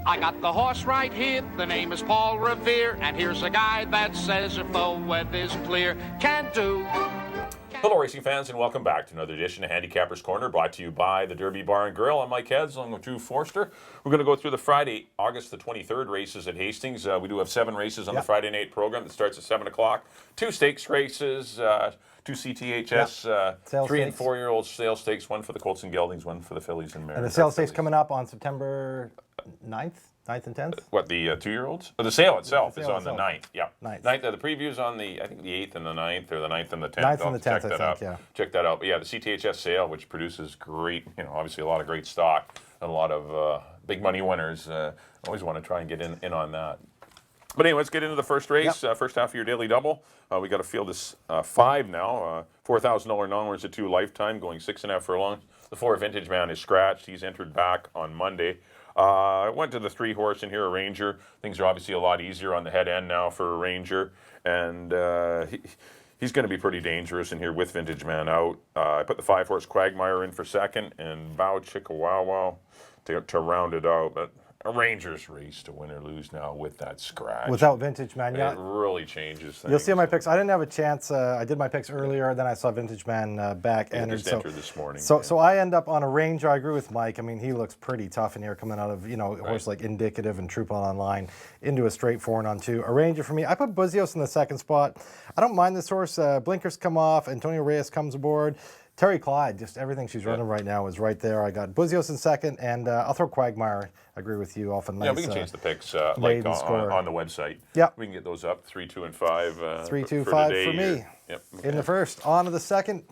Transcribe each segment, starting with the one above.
I got the horse right here, the name is Paul Revere, and here's a guy that says if the weather's clear, can do. Hello racing fans and welcome back to another edition of Handicapper's Corner, brought to you by the Derby Bar and Grill. I'm Mike Heads along with Drew Forster. We're going to go through the Friday, August the 23rd races at Hastings. We do have 7 races on the Friday night program that starts at 7 o'clock. 2 stakes races, 2 CTHS, 3 and 4 year old sales stakes, 1 for the Colts and Geldings, 1 for the fillies and mares. And the sales stakes coming up on September 9th and 10th? What, the 2-year-olds? Oh, the sale itself is on the 9th. Yeah. 9th. The preview's on the, I think, the 8th and the 9th, or the 9th and the 10th. 9th and the 10th, I think, yeah. Check that out. But yeah, the CTHS sale, which produces great, obviously a lot of great stock and a lot of big money winners. Always want to try and get in on that. But anyway, let's get into the first race. First half of your daily double. We got a field of 5 now. $4,000 non-winners at 2 lifetime, going 6.5 furlongs. The 4 Vintage Man is scratched. He's entered back on Monday. I went to the 3 horse in here, a Ranger. Things are obviously a lot easier on the head end now for a Ranger. And he's going to be pretty dangerous in here with Vintage Man out. I put the 5 horse Quagmire in for second and Bow Chicka Wow Wow to round it out. But a Ranger's race to win or lose now with that scratch. Without Vintage Man, it really changes things. You'll see my picks. I didn't have a chance. I did my picks earlier, then I saw Vintage Man back entered. Just entered this morning. So I end up on a Ranger. I agree with Mike. I mean, he looks pretty tough in here, coming out of a horse like Indicative and Troop Online into a straight 4-on-2. A Ranger for me. I put Buzios in the second spot. I don't mind this horse. Blinkers come off. Antonio Reyes comes aboard. Terry Clyde, just everything she's running right now is right there. I got Buzios in second, and I'll throw Quagmire. I agree with you. Off a nice, yeah, we can change the picks like on the website. Yeah, we can get those up 3, 2, and 5. 3, 2, 5 for me. Yep. In the first, on to the second.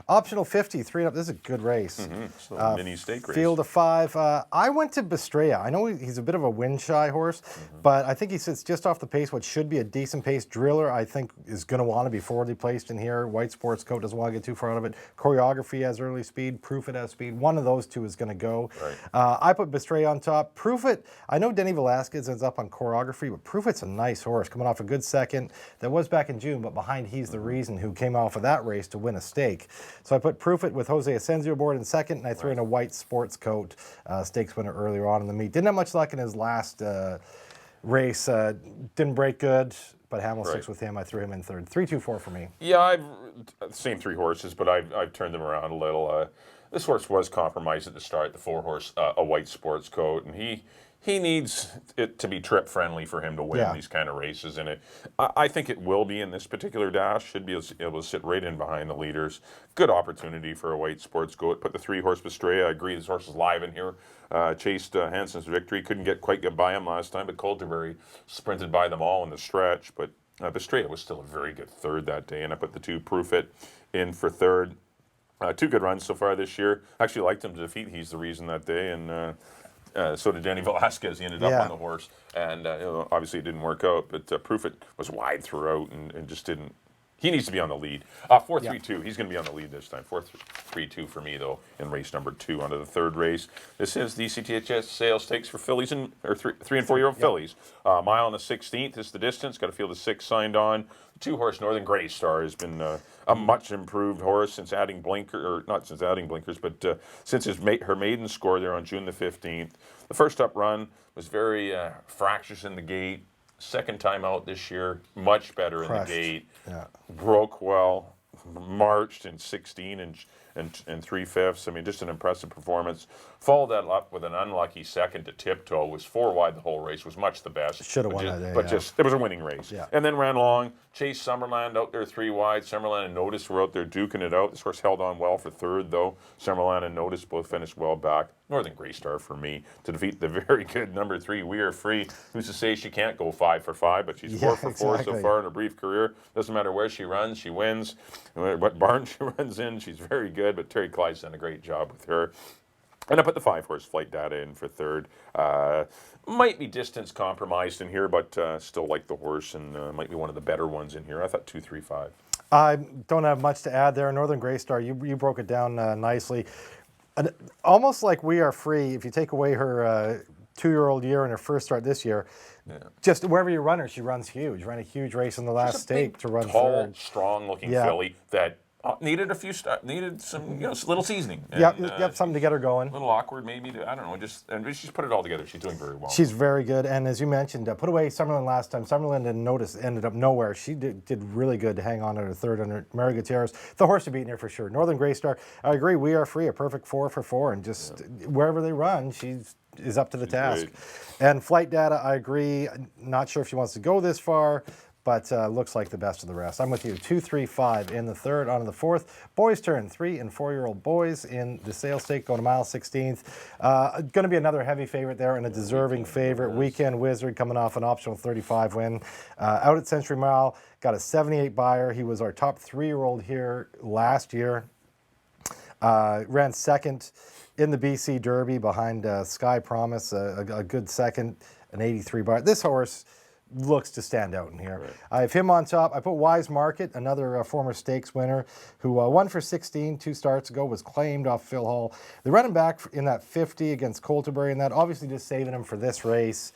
Optional 50, 3 and up. This is a good race. So mini stake race. Field of 5. I went to Bestraya. I know he's a bit of a wind-shy horse, but I think he sits just off the pace. What should be a decent pace. Driller, I think, is going to want to be forwardly placed in here. White Sports Coat doesn't want to get too far out of it. Choreography has early speed. Proof It has speed. One of those two is going to go. Right. I put Bestraya on top. Proof It, I know Denny Velasquez ends up on Choreography, but Proof It's a nice horse coming off a good second. That was back in June, but behind He's the Reason, who came off of that race to win a stake. So I put Proof It with Jose Asensio aboard in second, and I threw in a White Sports Coat stakes winner earlier on in the meet. Didn't have much luck in his last race. Didn't break good, but Hamill sticks with him. I threw him in third. 3, 2, 4 for me. Yeah, I've same 3 horses, but I've turned them around a little. This horse was compromised at the start. The 4 horse, a White Sports Coat, and he needs it to be trip friendly for him to win these kind of races. And I think it will be in this particular dash. Should be able to sit right in behind the leaders. Good opportunity for a White Sports Goat. Put the 3 horse Bestraya. I agree, this horse is live in here. Chased Hansen's victory. Couldn't quite get by him last time, but Colterbury sprinted by them all in the stretch. But Bestraya was still a very good third that day. And I put the 2 Proof It in for third. 2 good runs so far this year. Actually liked him to defeat He's the Reason that day. And so did Danny Velasquez. He ended up on the horse, and obviously it didn't work out. But Proof It was wide throughout and just didn't. He needs to be on the lead. 4-3-2. He's going to be on the lead this time. 4-3-2 for me though in race number 2 onto the third race. This is the CTHS sales stakes for fillies or 3 and 4 year old fillies. Mile and the 16th is the distance. Got a field of 6 signed on. The 2 horse Northern Grey Star has been a much improved horse since adding not since adding blinkers, but since her maiden score there on June the 15th. The first up run was very fractious in the gate. Second time out this year, much better in the gate. Broke well, marched in 16 and 3/5. I mean, just an impressive performance. Followed that up with an unlucky second to Tiptoe. Was 4 wide the whole race. Was much the best. Should have won that day. But just it was a winning race. And then ran long. Chased Summerland out there 3 wide. Summerland and Notice were out there duking it out. This horse held on well for third though. Summerland and Notice both finished well back. Northern Grey Star for me to defeat the very good number 3 We Are Free. Who's to say she can't go 5 for 5? But she's 4 for 4 so far in her brief career. Doesn't matter where she runs, she wins. What barn she runs in, she's very good. But Terry Clyde's done a great job with her. And I put the 5 horse Flight Data in for third. Might be distance compromised in here, but still like the horse and might be one of the better ones in here. I thought 2, 3, 5. I don't have much to add there. Northern Grey Star, you broke it down nicely. Almost like We Are Free, if you take away her 2-year-old year and her first start this year, just wherever you run her, she runs huge. Ran a huge race in the last stake to run tall, third. strong-looking filly that Needed a few, needed some, little seasoning. Yep, And, yep, something to get her going. A little awkward, maybe. I don't know. And she's put it all together. She's doing very well. She's very good, and as you mentioned, put away Summerlin last time. Summerlin didn't notice, ended up nowhere. She did really good to hang on at her third under Mary Gutierrez. The horse to beat in here for sure. Northern Grey Star, I agree. We Are Free, a perfect 4 for 4, and just wherever they run, she's is up to the task. Great. And Flight Data, I agree. Not sure if she wants to go this far, but looks like the best of the rest. I'm with you. 2, 3, 5 in the third. On to the fourth. Boys' turn. 3- and 4-year-old boys in the sale stake going to mile 16th. Going to be another heavy favorite there and a deserving favorite. Weekend Wizard coming off an optional 35 win. Out at Century Mile, got a 78 buyer. He was our top 3-year-old here last year. Ran second in the BC Derby behind Sky Promise, a good second, an 83 buyer. This horse looks to stand out in here. Right. I have him on top. I put Wise Market, another former stakes winner who won for 16 2 starts ago, was claimed off Phil Hall. They run him back in that 50 against Colterbury, and that obviously just saving him for this race.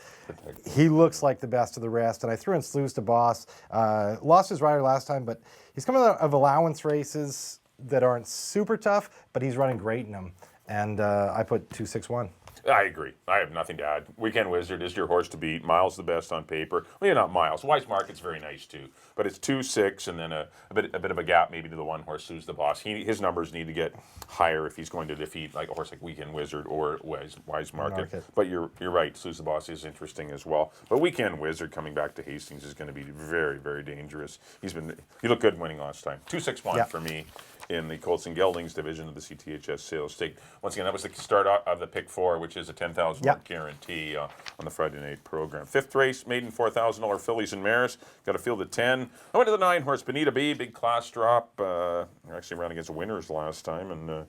He looks like the best of the rest, and I threw in Slews to Boss. Lost his rider last time, but he's coming out of allowance races that aren't super tough, but he's running great in them. And I put 2-6-1. I agree. I have nothing to add. Weekend Wizard is your horse to beat. Miles the best on paper. Well, not Miles. Wise Market's very nice too, but it's 2-6, and then a bit of a gap maybe to the one horse who's the boss. His numbers need to get higher if he's going to defeat like a horse like Weekend Wizard or Wise Market. But you're right. Suze the Boss is interesting as well. But Weekend Wizard coming back to Hastings is going to be very, very dangerous. He looked good winning last time. 2-6-1 for me in the Colts and Geldings division of the CTHS sales stake. Once again, that was the start of the pick 4, which is a $10,000 guarantee on the Friday night program. Fifth race, maiden $4,000 fillies and mares. Got a field of 10. I went to the 9-horse Bonita B, big class drop. Actually ran against winners last time and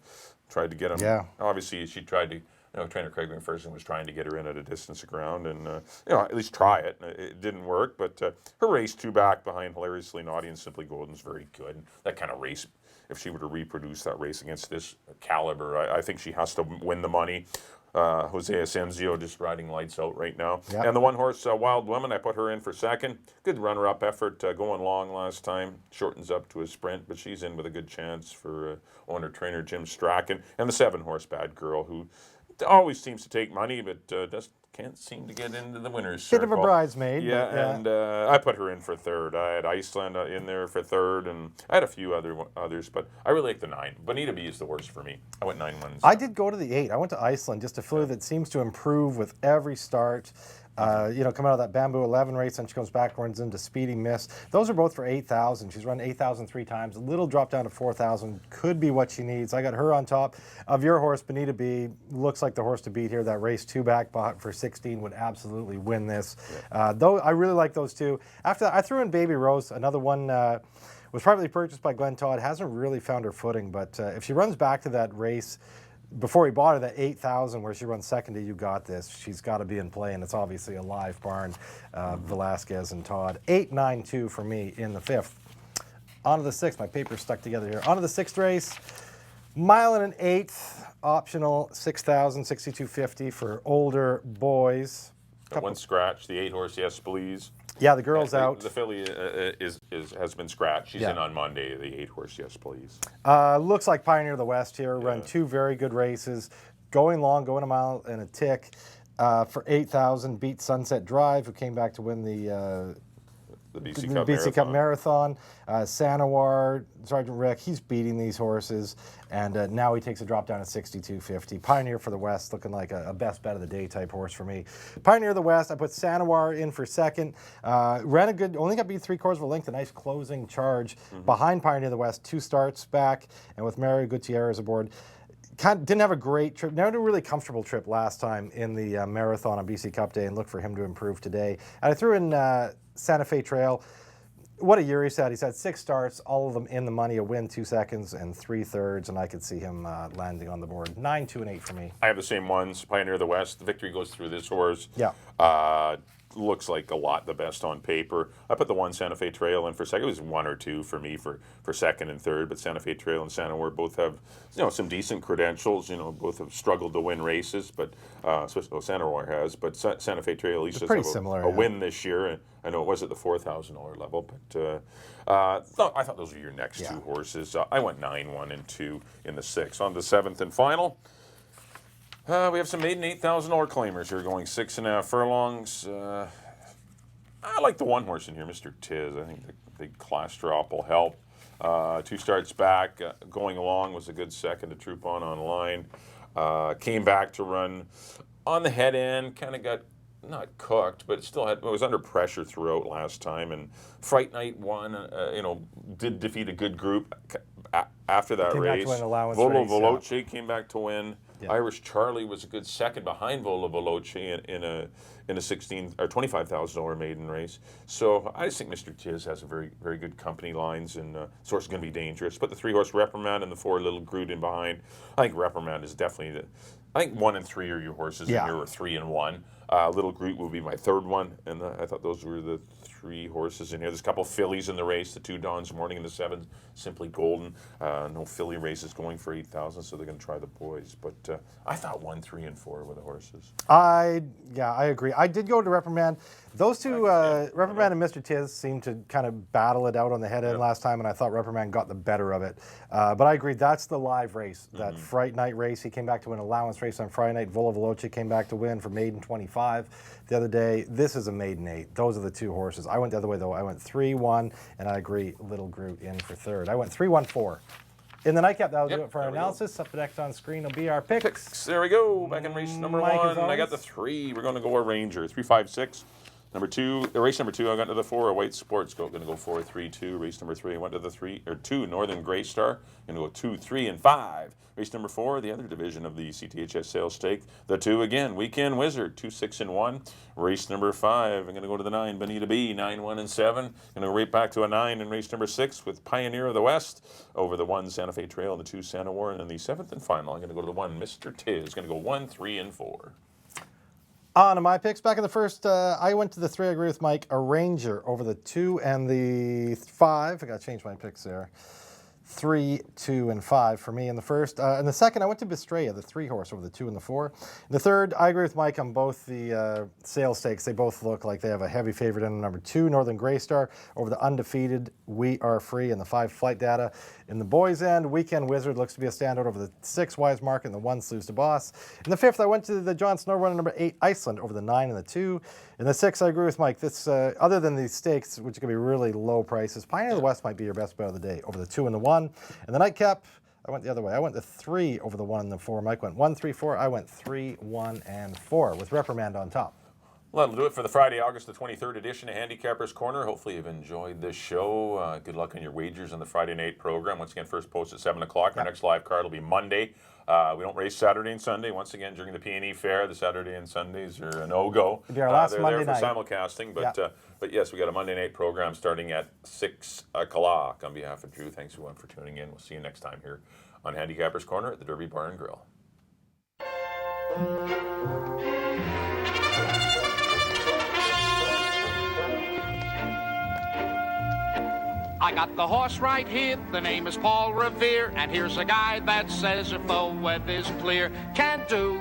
tried to get him. Yeah. Obviously, she tried to. Trainer Craig McPherson was trying to get her in at a distance of ground and, at least try it. It didn't work, but her race 2 back behind Hilariously Naughty and Simply Golden is very good. And that kind of race, if she were to reproduce that race against this caliber, I think she has to win the money. Jose Asensio just riding lights out right now. Yep. And the 1-horse Wild Woman, I put her in for second. Good runner-up effort going long last time. Shortens up to a sprint, but she's in with a good chance for owner trainer Jim Strachan. And the 7-horse Bad Girl, who always seems to take money, but just can't seem to get into the winner's circle. Bit of a bridesmaid. Yeah, and I put her in for third. I had Iceland in there for third, and I had a few others, but I really like the 9. Bonita B is the worst for me. I went 9 ones. I did go to the 8. I went to Iceland, just a filly that seems to improve with every start. Coming out of that Bamboo 11 race, and she comes back, runs into Speedy Miss. Those are both for 8,000. She's run 8,000 3 times. A little drop down to 4,000 could be what she needs. I got her on top of your horse, Bonita B. Looks like the horse to beat here. That race 2 back for 16 would absolutely win this. Though I really like those two. After that, I threw in Baby Rose, another one. Was privately purchased by Glenn Todd. Hasn't really found her footing, but if she runs back to that race before he bought her, that 8,000 where she runs second to You Got This, she's got to be in play, and it's obviously a live barn. Velasquez and Todd. 8-9-2 for me in the 5th. On to the 6th. My paper's stuck together here. On to the 6th race. Mile and an 1/8. Optional 6,000, 62.50 for older boys. One scratch. The 8-horse Yes Please. Yeah, the girl's out. The filly has been scratched. She's in on Monday. The 8-horse Yes Please. Looks like Pioneer of the West here. Run 2 very good races. Going long, going a mile and a tick. For 8,000, beat Sunset Drive, who came back to win the BC Cup Marathon. Sanawar, Sergeant Rick, he's beating these horses, and now he takes a drop down at 62.50. Pioneer for the West, looking like a best bet of the day type horse for me. Pioneer of the West, I put Sanawar in for second. Ran a good, only got beat 3/4 of a length, a nice closing charge behind Pioneer of the West. 2 starts back, and with Mary Gutierrez aboard. Didn't have a great trip, never had a really comfortable trip last time in the marathon on BC Cup Day, and look for him to improve today. And I threw in Santa Fe Trail. What a year he's had. He's had 6 starts, all of them in the money, a win, 2 seconds, and 3/3, and I could see him landing on the board. 9, 2, and 8 for me. I have the same ones. Pioneer of the West. The victory goes through this horse. Yeah. looks like a lot the best on paper. I put the 1 Santa Fe Trail in for second. It was 1 or 2 for me for second and third, but Santa Fe Trail and Santa War both have some decent credentials. Both have struggled to win races, but Santa War has, but Santa Fe Trail at least does have a win this year. I know it was at the $4,000 level, but I thought those were your next two horses. I went 9, 1, and 2 in the 6. On the 7th and final. We have some maiden $8,000 claimers here going 6.5 furlongs. I like the one horse in here, Mr. Tiz. I think the big class drop will help. 2 starts back, going along was a good second to troop on line. Came back to run on the head end, kind of got not cooked, but it was under pressure throughout last time. And Fright Night won, did defeat a good group after that race. Volo Veloce came back to win. Yeah. Irish Charlie was a good second behind Volo Veloce in a $16,000 or $25,000 maiden race. So I just think Mr. Tiz has a very, very good company lines, and this horse is going to be dangerous. Put the 3-horse Reprimand and the 4 Little Groot in behind. I think Reprimand is definitely I think 1 and 3 are your horses, and here are 3 and 1. Little Groot will be my third one, and I thought those were the 3 horses in here. There's a couple fillies in the race, the 2 Dawns Morning and the 7 Simply Golden. No filly races going for 8,000, so they're going to try the boys. But I thought 1, 3, and 4 were the horses. I agree. I did go to Reprimand. Those two, Reprimand and Mr. Tiz, seemed to kind of battle it out on the head end last time, and I thought Reprimand got the better of it. But I agree, that's the live race, that Fright Night race. He came back to win allowance race on Friday night. Volo Veloce came back to win for maiden 25 the other day. This is a maiden 8. Those are the 2 horses. I went the other way, though. I went 3, 1, and I agree, Little Groot in for third. I went 3, 1, 4. In the nightcap, that'll do it for our analysis. Up next on screen will be our picks. There we go. Back in race number 1. I got the 3. We're going to go a Ranger. 3, 5, 6. Number 2, race number 2, I got to the 4, a White Sports Goat, going to go 4, 3, 2. Race number 3, I went to the 2, Northern Grey Star, going to go 2, 3, and 5. Race number 4, the other division of the CTHS sales stake, the 2 again, Weekend Wizard, 2, 6, and 1. Race number 5, I'm going to go to the 9, Bonita B, 9, 1, and 7. Going to go right back to a 9 in race number 6 with Pioneer of the West over the 1 Santa Fe Trail and the 2 Santa War. And then the 7th and final, I'm going to go to the 1 Mr. Tiz, going to go 1, 3, and 4. On to my picks. Back in the first, I went to the 3. I agree with Mike. A Ranger over the 2 and the 5. I got to change my picks there. 3, 2, and 5 for me in the first. In the second, I went to Bistraya, the 3-horse over the 2 and the 4. In the third, I agree with Mike on both the sales stakes. They both look like they have a heavy favorite in number 2, Northern Grey Star, over the undefeated We Are Free and the 5 Flight Data. In the boys' end, Weekend Wizard looks to be a standout over the 6 Wise Market and the 1 Sluice to Boss. In the 5th, I went to the John Snow Runner number 8 Iceland over the 9 and the 2. In the 6th, I agree with Mike. This, other than these stakes, which are going to be really low prices, Pioneer of the West might be your best bet of the day over the 2 and the 1. And the nightcap, I went the other way. I went the 3 over the 1 and the 4. Mike went 1, 3, 4. I went 3, 1, and 4 with Reprimand on top. Well, that'll do it for the Friday, August the 23rd edition of Handicapper's Corner. Hopefully you've enjoyed this show. Good luck on your wagers on the Friday night program. Once again, first post at 7 o'clock. Our next live card will be Monday. We don't race Saturday and Sunday. Once again, during the P&E Fair, the Saturday and Sundays are a no-go. It'll be our last they're Monday there for night. simulcasting. But yes, we got a Monday night program starting at 6 o'clock. On behalf of Drew, thanks everyone for tuning in. We'll see you next time here on Handicapper's Corner at the Derby Bar and Grill. I got the horse right here, the name is Paul Revere, and here's a guy that says if the weather's clear, can do,